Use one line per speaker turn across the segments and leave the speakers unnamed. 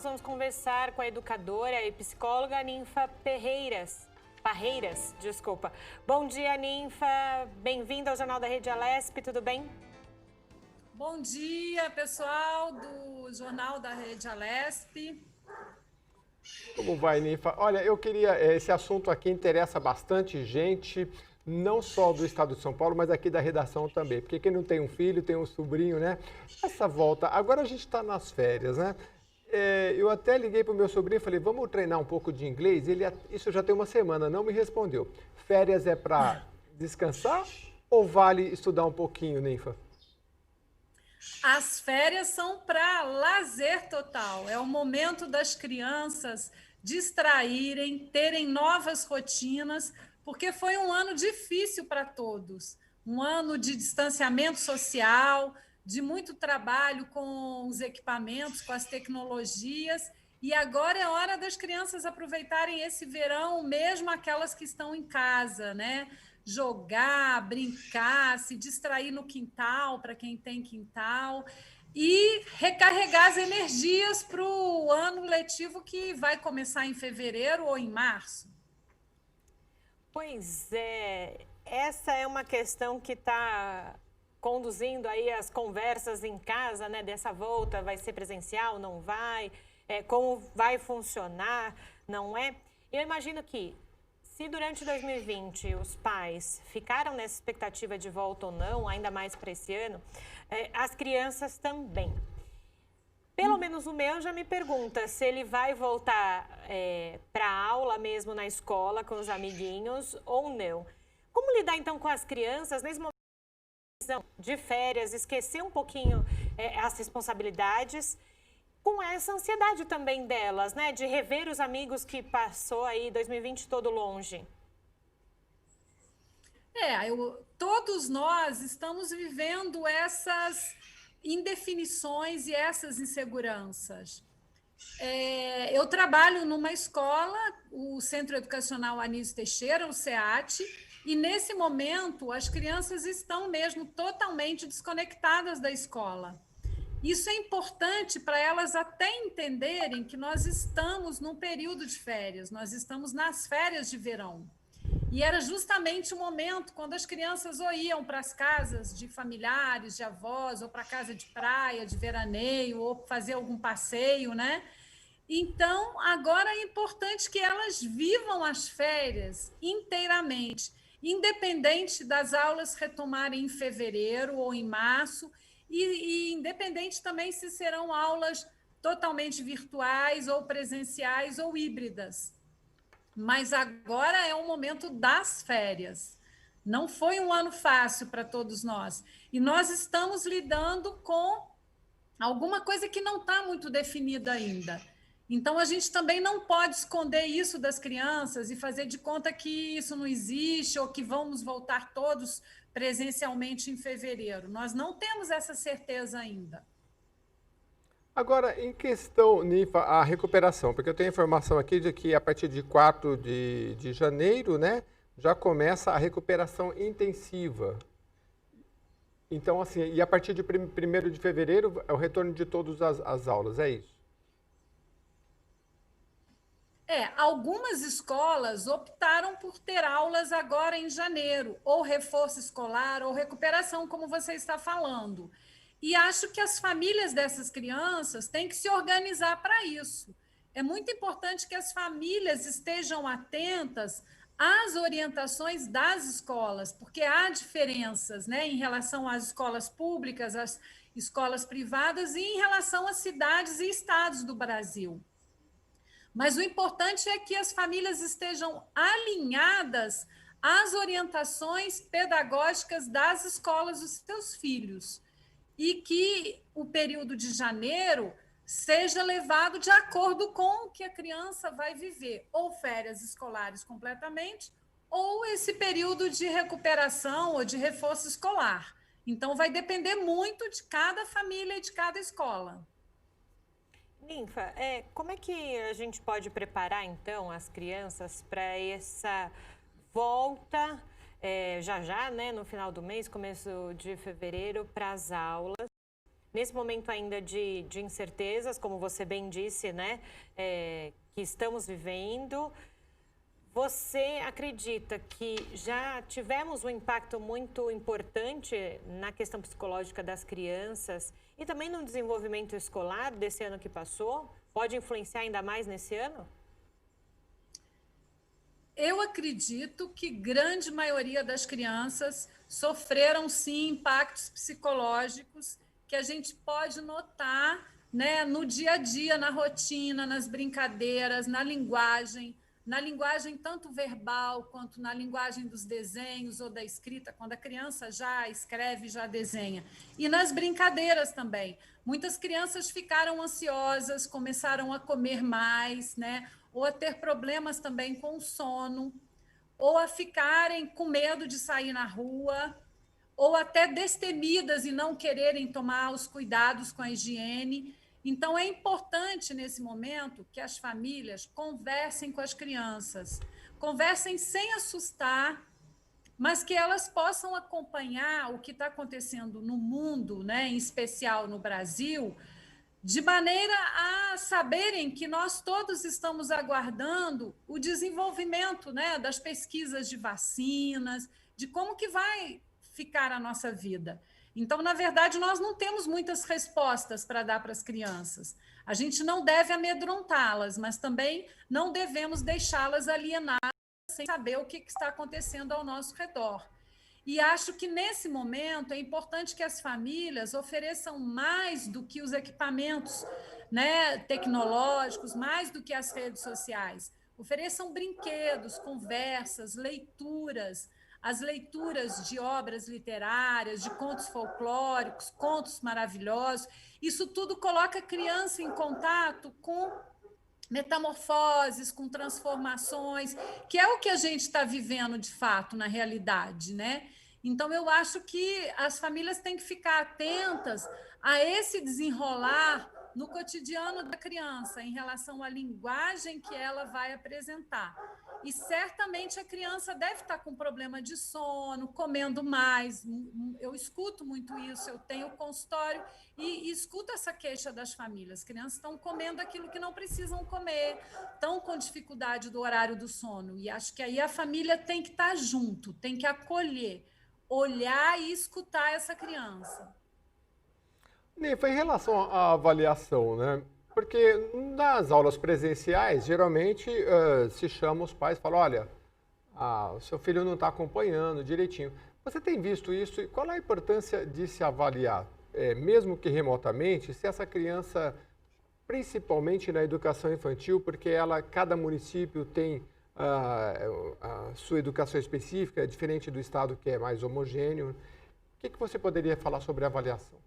Vamos conversar com a educadora e psicóloga Ninfa Parreiras, desculpa. Bom dia, Ninfa. Bem-vinda ao Jornal da Rede Alesp, tudo bem?
Bom dia, pessoal do Jornal da Rede Alesp.
Como vai, Ninfa? Olha, eu queria, esse assunto aqui interessa bastante gente, não só do estado de São Paulo, mas aqui da redação também. Porque quem não tem um filho, tem um sobrinho, né? Essa volta, agora a gente está nas férias, né? Eu até liguei para o meu sobrinho e falei, vamos treinar um pouco de inglês? Isso já tem uma semana, não me respondeu. Férias é para descansar ou vale estudar um pouquinho, Ninfa?
As férias são para lazer total. É o momento das crianças distraírem, terem novas rotinas, porque foi um ano difícil para todos. Um ano de distanciamento social, de muito trabalho com os equipamentos, com as tecnologias. E agora é hora das crianças aproveitarem esse verão, mesmo aquelas que estão em casa, né? Jogar, brincar, se distrair no quintal, para quem tem quintal, e recarregar as energias para o ano letivo que vai começar em fevereiro ou em março.
Pois é, essa é uma questão que está conduzindo aí as conversas em casa, né? Dessa volta, vai ser presencial, não vai? Como vai funcionar, não é? Eu imagino que, se durante 2020 os pais ficaram nessa expectativa de volta ou não, ainda mais para esse ano, as crianças também. Pelo menos o meu já me pergunta se ele vai voltar para a aula mesmo na escola com os amiguinhos ou não. Como lidar então com as crianças nesse momento de férias, esquecer um pouquinho as responsabilidades, com essa ansiedade também delas, né? De rever os amigos que passou aí 2020 todo longe.
Todos nós estamos vivendo essas indefinições e essas inseguranças. Eu trabalho numa escola, o Centro Educacional Anísio Teixeira, o SEAT, e nesse momento as crianças estão mesmo totalmente desconectadas da escola. Isso é importante para elas até entenderem que nós estamos num período de férias, nós estamos nas férias de verão. E era justamente o momento quando as crianças ou iam para as casas de familiares, de avós, ou para a casa de praia, de veraneio, ou fazer algum passeio, né? Então, agora é importante que elas vivam as férias inteiramente, independente das aulas retomarem em fevereiro ou em março, e independente também se serão aulas totalmente virtuais ou presenciais ou híbridas. Mas agora é o momento das férias. Não foi um ano fácil para todos nós. E nós estamos lidando com alguma coisa que não está muito definida ainda. Então, a gente também não pode esconder isso das crianças e fazer de conta que isso não existe ou que vamos voltar todos presencialmente em fevereiro. Nós não temos essa certeza ainda.
Agora, em questão, Ninfa, a recuperação, porque eu tenho informação aqui de que a partir de 4 de janeiro, né, já começa a recuperação intensiva. Então, assim, e a partir de 1º de fevereiro é o retorno de todas as aulas, é isso?
Algumas escolas optaram por ter aulas agora em janeiro, ou reforço escolar, ou recuperação, como você está falando. E acho que as famílias dessas crianças têm que se organizar para isso. É muito importante que as famílias estejam atentas às orientações das escolas, porque há diferenças, né, em relação às escolas públicas, às escolas privadas e em relação às cidades e estados do Brasil. Mas o importante é que as famílias estejam alinhadas às orientações pedagógicas das escolas dos seus filhos e que o período de janeiro seja levado de acordo com o que a criança vai viver, ou férias escolares completamente, ou esse período de recuperação ou de reforço escolar. Então, vai depender muito de cada família e de cada escola.
Ninfa, como é que a gente pode preparar, então, as crianças para essa volta, já, né, no final do mês, começo de fevereiro, para as aulas? nesse momento ainda de incertezas, como você bem disse, né, que estamos vivendo, você acredita que já tivemos um impacto muito importante na questão psicológica das crianças e também no desenvolvimento escolar desse ano que passou? Pode influenciar ainda mais nesse ano?
Eu acredito que grande maioria das crianças sofreram, sim, impactos psicológicos que a gente pode notar, né, no dia a dia, na rotina, nas brincadeiras, na linguagem tanto verbal quanto na linguagem dos desenhos ou da escrita, quando a criança já escreve, já desenha. E nas brincadeiras também. Muitas crianças ficaram ansiosas, começaram a comer mais, né? Ou a ter problemas também com o sono, ou a ficarem com medo de sair na rua, ou até destemidas e não quererem tomar os cuidados com a higiene. Então, é importante, nesse momento, que as famílias conversem com as crianças, conversem sem assustar, mas que elas possam acompanhar o que está acontecendo no mundo, né, em especial no Brasil, de maneira a saberem que nós todos estamos aguardando o desenvolvimento, né, das pesquisas de vacinas, de como que vai ficar a nossa vida. Então, na verdade, nós não temos muitas respostas para dar para as crianças. A gente não deve amedrontá-las, mas também não devemos deixá-las alienadas sem saber o que está acontecendo ao nosso redor. E acho que, nesse momento, é importante que as famílias ofereçam mais do que os equipamentos, né, tecnológicos, mais do que as redes sociais. Ofereçam brinquedos, conversas, leituras, as leituras de obras literárias, de contos folclóricos, contos maravilhosos. Isso tudo coloca a criança em contato com metamorfoses, com transformações, que é o que a gente está vivendo de fato na realidade, né? Então, eu acho que as famílias têm que ficar atentas a esse desenrolar no cotidiano da criança, em relação à linguagem que ela vai apresentar. E certamente a criança deve estar com problema de sono, comendo mais. Eu escuto muito isso, eu tenho consultório e escuto essa queixa das famílias. As crianças estão comendo aquilo que não precisam comer, estão com dificuldade do horário do sono. E acho que aí a família tem que estar junto, tem que acolher, olhar e escutar essa criança.
Nifa, em relação à avaliação, né? Porque nas aulas presenciais, geralmente se chama os pais e fala, olha, o seu filho não está acompanhando direitinho. Você tem visto isso e qual é a importância de se avaliar, mesmo que remotamente, se essa criança, principalmente na educação infantil, porque cada município tem a sua educação específica, diferente do estado que é mais homogêneo. O que você poderia falar sobre a avaliação?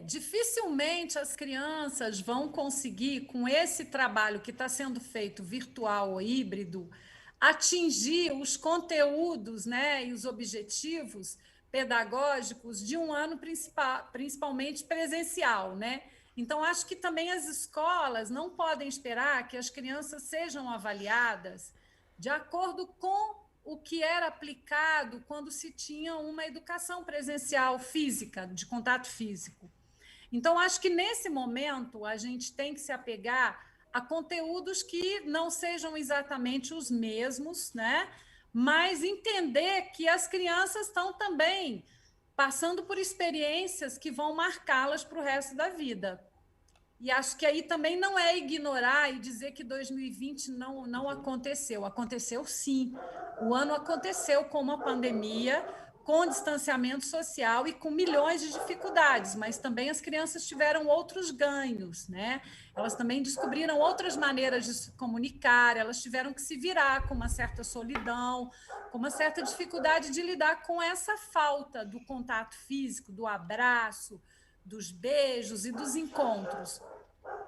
Dificilmente as crianças vão conseguir, com esse trabalho que está sendo feito virtual ou híbrido, atingir os conteúdos, né, e os objetivos pedagógicos de um ano principalmente presencial, né? Então, acho que também as escolas não podem esperar que as crianças sejam avaliadas de acordo com o que era aplicado quando se tinha uma educação presencial física, de contato físico. Então, acho que nesse momento a gente tem que se apegar a conteúdos que não sejam exatamente os mesmos, né? Mas entender que as crianças estão também passando por experiências que vão marcá-las para o resto da vida. E acho que aí também não é ignorar e dizer que 2020 não aconteceu. Aconteceu sim. O ano aconteceu com uma pandemia, com distanciamento social e com milhões de dificuldades, mas também as crianças tiveram outros ganhos, né? Elas também descobriram outras maneiras de se comunicar, elas tiveram que se virar com uma certa solidão, com uma certa dificuldade de lidar com essa falta do contato físico, do abraço, dos beijos e dos encontros.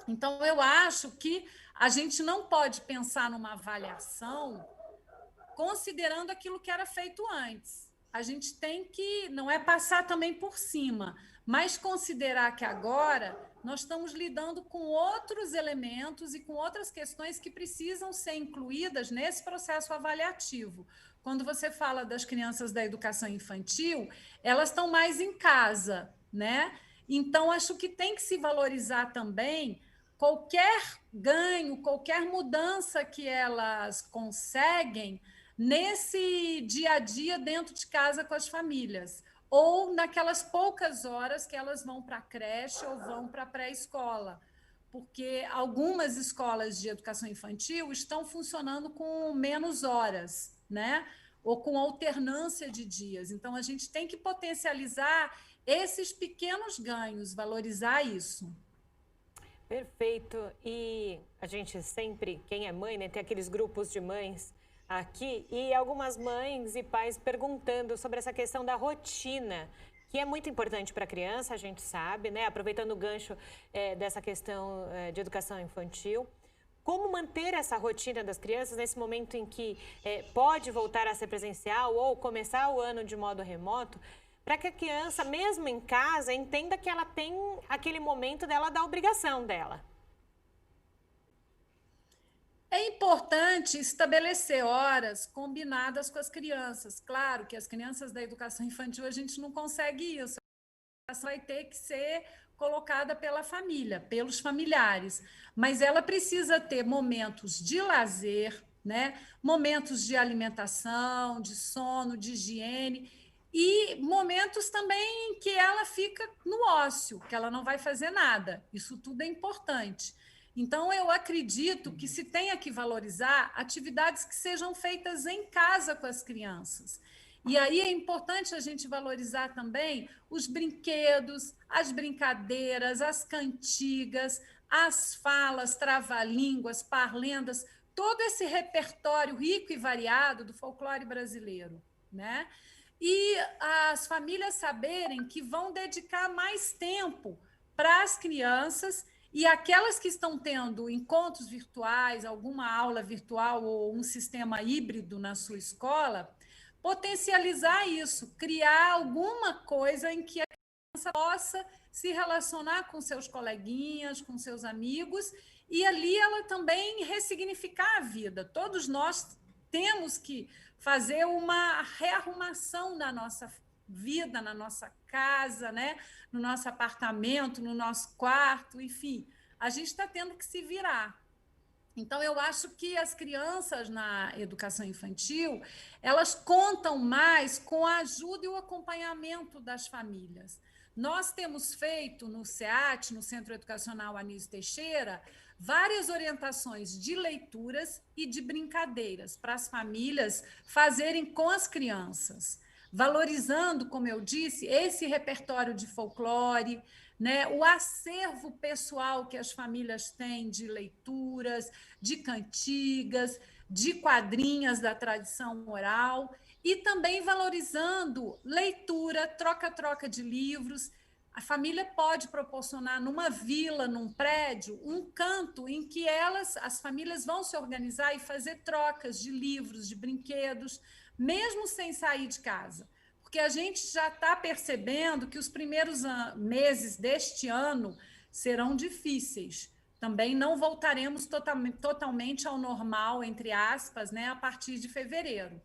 Então, eu acho que a gente não pode pensar numa avaliação considerando aquilo que era feito antes. A gente tem que, não é passar também por cima, mas considerar que agora nós estamos lidando com outros elementos e com outras questões que precisam ser incluídas nesse processo avaliativo. Quando você fala das crianças da educação infantil, elas estão mais em casa, né? Então, acho que tem que se valorizar também qualquer ganho, qualquer mudança que elas conseguem nesse dia a dia dentro de casa com as famílias, ou naquelas poucas horas que elas vão para a creche ou vão para a pré-escola, porque algumas escolas de educação infantil estão funcionando com menos horas, né? Ou com alternância de dias. Então, a gente tem que potencializar esses pequenos ganhos, valorizar isso.
Perfeito. E a gente sempre, quem é mãe, né, tem aqueles grupos de mães aqui e algumas mães e pais perguntando sobre essa questão da rotina, que é muito importante para a criança, a gente sabe, né? Aproveitando o gancho dessa questão de educação infantil. Como manter essa rotina das crianças nesse momento em que pode voltar a ser presencial ou começar o ano de modo remoto, para que a criança, mesmo em casa, entenda que ela tem aquele momento dela da obrigação dela?
É importante estabelecer horas combinadas com as crianças. Claro que as crianças da educação infantil a gente não consegue isso. A educação vai ter que ser colocada pela família, pelos familiares. Mas ela precisa ter momentos de lazer, né? Momentos de alimentação, de sono, de higiene, e momentos também em que ela fica no ócio, que ela não vai fazer nada. Isso tudo é importante. Então, eu acredito que se tenha que valorizar atividades que sejam feitas em casa com as crianças. E aí é importante a gente valorizar também os brinquedos, as brincadeiras, as cantigas, as falas, trava-línguas, parlendas, todo esse repertório rico e variado do folclore brasileiro, né? E as famílias saberem que vão dedicar mais tempo para as crianças, e aquelas que estão tendo encontros virtuais, alguma aula virtual ou um sistema híbrido na sua escola, potencializar isso, criar alguma coisa em que a criança possa se relacionar com seus coleguinhas, com seus amigos, e ali ela também ressignificar a vida. Todos nós temos que fazer uma rearrumação na nossa vida, na nossa casa, né? No nosso apartamento, no nosso quarto, enfim, a gente está tendo que se virar. Então, eu acho que as crianças na educação infantil, elas contam mais com a ajuda e o acompanhamento das famílias. Nós temos feito no SEAT, no Centro Educacional Anísio Teixeira, várias orientações de leituras e de brincadeiras para as famílias fazerem com as crianças, valorizando, como eu disse, esse repertório de folclore, né, o acervo pessoal que as famílias têm de leituras, de cantigas, de quadrinhas da tradição oral, e também valorizando leitura, troca-troca de livros. A família pode proporcionar numa vila, num prédio, um canto em que as famílias vão se organizar e fazer trocas de livros, de brinquedos, mesmo sem sair de casa. Porque a gente já está percebendo que os primeiros meses deste ano serão difíceis. Também não voltaremos totalmente ao normal, entre aspas, né, a partir de fevereiro.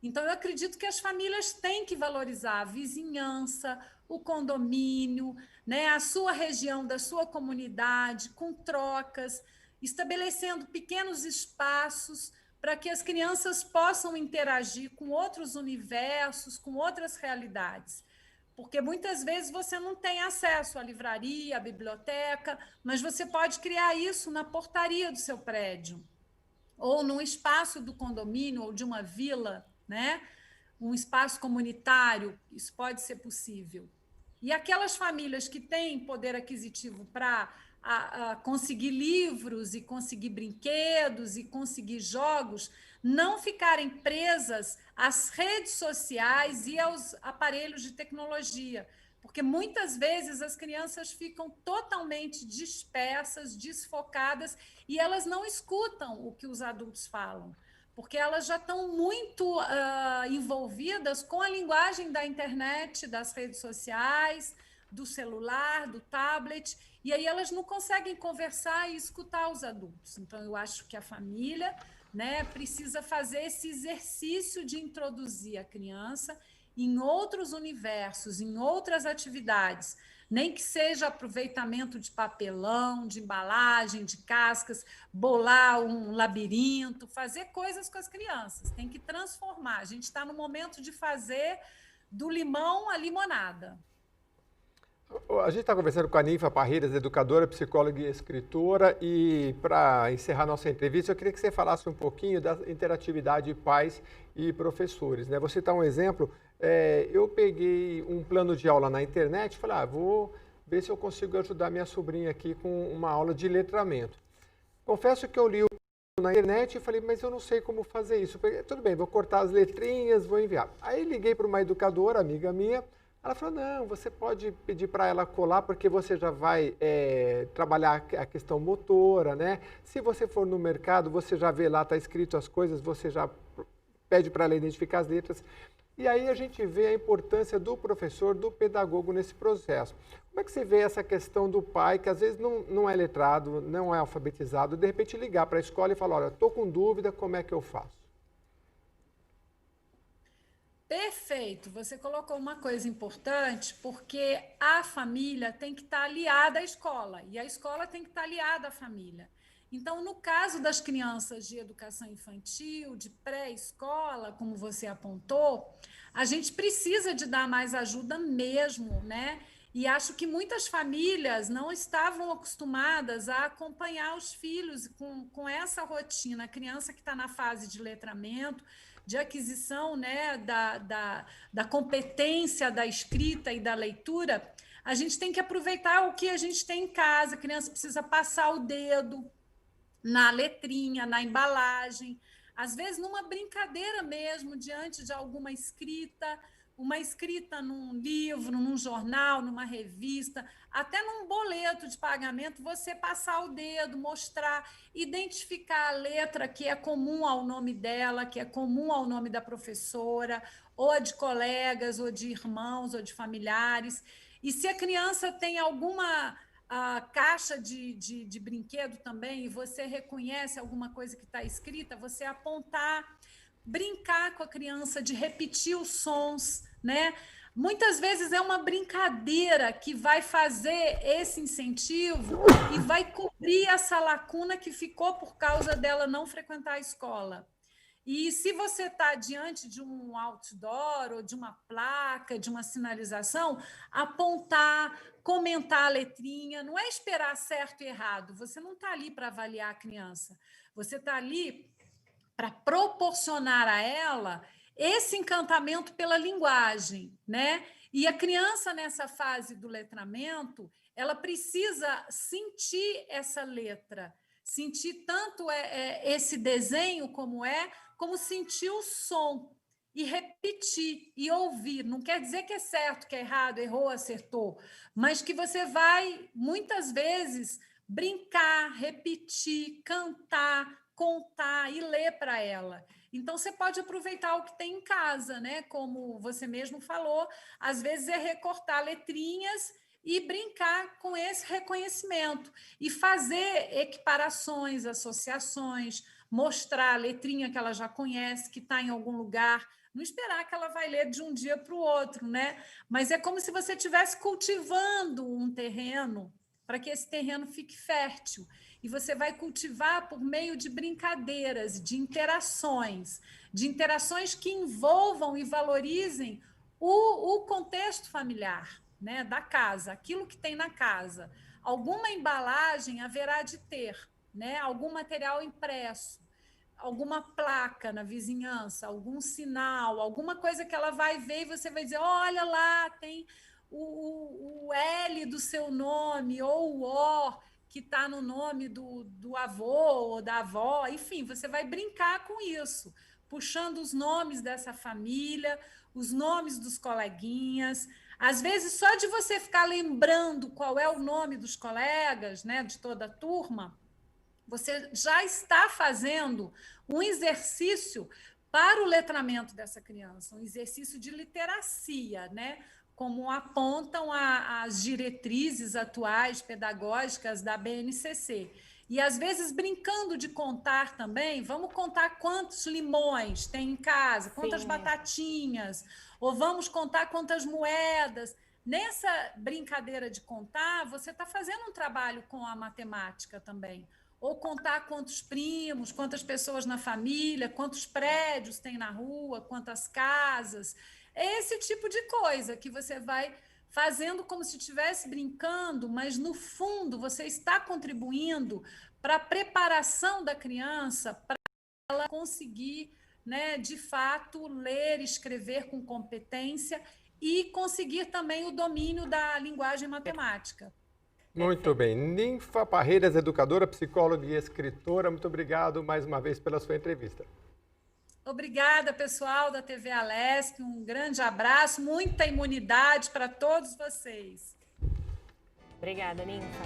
Então, eu acredito que as famílias têm que valorizar a vizinhança, o condomínio, né, a sua região, da sua comunidade, com trocas, estabelecendo pequenos espaços para que as crianças possam interagir com outros universos, com outras realidades. Porque muitas vezes você não tem acesso à livraria, à biblioteca, mas você pode criar isso na portaria do seu prédio, ou num espaço do condomínio ou de uma vila, né? Um espaço comunitário, isso pode ser possível. E aquelas famílias que têm poder aquisitivo para conseguir livros e conseguir brinquedos e conseguir jogos, não ficarem presas às redes sociais e aos aparelhos de tecnologia, porque muitas vezes as crianças ficam totalmente dispersas, desfocadas, e elas não escutam o que os adultos falam, porque elas já estão muito envolvidas com a linguagem da internet, das redes sociais, do celular, do tablet, e aí elas não conseguem conversar e escutar os adultos. Então, eu acho que a família, né, precisa fazer esse exercício de introduzir a criança em outros universos, em outras atividades, nem que seja aproveitamento de papelão, de embalagem, de cascas, bolar um labirinto, fazer coisas com as crianças, tem que transformar. A gente está no momento de fazer do limão a limonada.
A gente está conversando com a Ninfa Parreiras, educadora, psicóloga e escritora, e para encerrar nossa entrevista, eu queria que você falasse um pouquinho da interatividade de pais e professores, né? Vou citar um exemplo, eu peguei um plano de aula na internet e falei, vou ver se eu consigo ajudar minha sobrinha aqui com uma aula de letramento. Confesso que eu li o plano na internet e falei, mas eu não sei como fazer isso. Falei, tudo bem, vou cortar as letrinhas, vou enviar. Aí liguei para uma educadora, amiga minha. Ela falou, não, você pode pedir para ela colar porque você já vai trabalhar a questão motora, né? Se você for no mercado, você já vê lá, está escrito as coisas, você já pede para ela identificar as letras. E aí a gente vê a importância do professor, do pedagogo nesse processo. Como é que você vê essa questão do pai, que às vezes não é letrado, não é alfabetizado, de repente ligar para a escola e falar, olha, estou com dúvida, como é que eu faço?
Perfeito, você colocou uma coisa importante, porque a família tem que estar aliada à escola, e a escola tem que estar aliada à família. Então, no caso das crianças de educação infantil, de pré-escola, como você apontou, a gente precisa de dar mais ajuda mesmo, né? E acho que muitas famílias não estavam acostumadas a acompanhar os filhos com essa rotina. A criança que está na fase de letramento, de aquisição, né, da competência da escrita e da leitura, a gente tem que aproveitar o que a gente tem em casa. A criança precisa passar o dedo na letrinha, na embalagem, às vezes numa brincadeira mesmo, diante de alguma escrita, uma escrita num livro, num jornal, numa revista, até num boleto de pagamento, você passar o dedo, mostrar, identificar a letra que é comum ao nome dela, que é comum ao nome da professora, ou a de colegas, ou de irmãos, ou de familiares. E se a criança tem alguma caixa de brinquedo também, e você reconhece alguma coisa que está escrita, você apontar, brincar com a criança, de repetir os sons, né? Muitas vezes é uma brincadeira que vai fazer esse incentivo e vai cobrir essa lacuna que ficou por causa dela não frequentar a escola. E se você está diante de um outdoor ou de uma placa, de uma sinalização, apontar, comentar a letrinha, não é esperar certo e errado. Você não está ali para avaliar a criança, você está ali para proporcionar a ela esse encantamento pela linguagem, né? E a criança, nessa fase do letramento, ela precisa sentir essa letra, sentir tanto esse desenho como sentir o som e repetir e ouvir. Não quer dizer que é certo, que é errado, errou, acertou, mas que você vai, muitas vezes, brincar, repetir, cantar, contar e ler para ela. Então, você pode aproveitar o que tem em casa, né? Como você mesmo falou, às vezes é recortar letrinhas e brincar com esse reconhecimento e fazer equiparações, associações, mostrar a letrinha que ela já conhece, que está em algum lugar, não esperar que ela vai ler de um dia para o outro, né? Mas é como se você estivesse cultivando um terreno para que esse terreno fique fértil. E você vai cultivar por meio de brincadeiras, de interações que envolvam e valorizem o contexto familiar, né, da casa, aquilo que tem na casa. Alguma embalagem haverá de ter, né, algum material impresso, alguma placa na vizinhança, algum sinal, alguma coisa que ela vai ver e você vai dizer, olha lá, tem o L do seu nome, ou o O, que está no nome do avô ou da avó, enfim, você vai brincar com isso, puxando os nomes dessa família, os nomes dos coleguinhas. Às vezes, só de você ficar lembrando qual é o nome dos colegas, né, de toda a turma, você já está fazendo um exercício para o letramento dessa criança, um exercício de literacia, né? como apontam as diretrizes atuais pedagógicas da BNCC. E, às vezes, brincando de contar também, vamos contar quantos limões tem em casa, quantas batatinhas, ou vamos contar quantas moedas. Nessa brincadeira de contar, você está fazendo um trabalho com a matemática também. Ou contar quantos primos, quantas pessoas na família, quantos prédios tem na rua, quantas casas. É esse tipo de coisa que você vai fazendo como se estivesse brincando, mas, no fundo, você está contribuindo para a preparação da criança para ela conseguir, né, de fato, ler, escrever com competência e conseguir também o domínio da linguagem matemática.
Muito bem. Ninfa Parreiras, educadora, psicóloga e escritora, muito obrigado mais uma vez pela sua entrevista.
Obrigada, pessoal da TV Alesc, um grande abraço, muita imunidade para todos vocês.
Obrigada, Ninfa.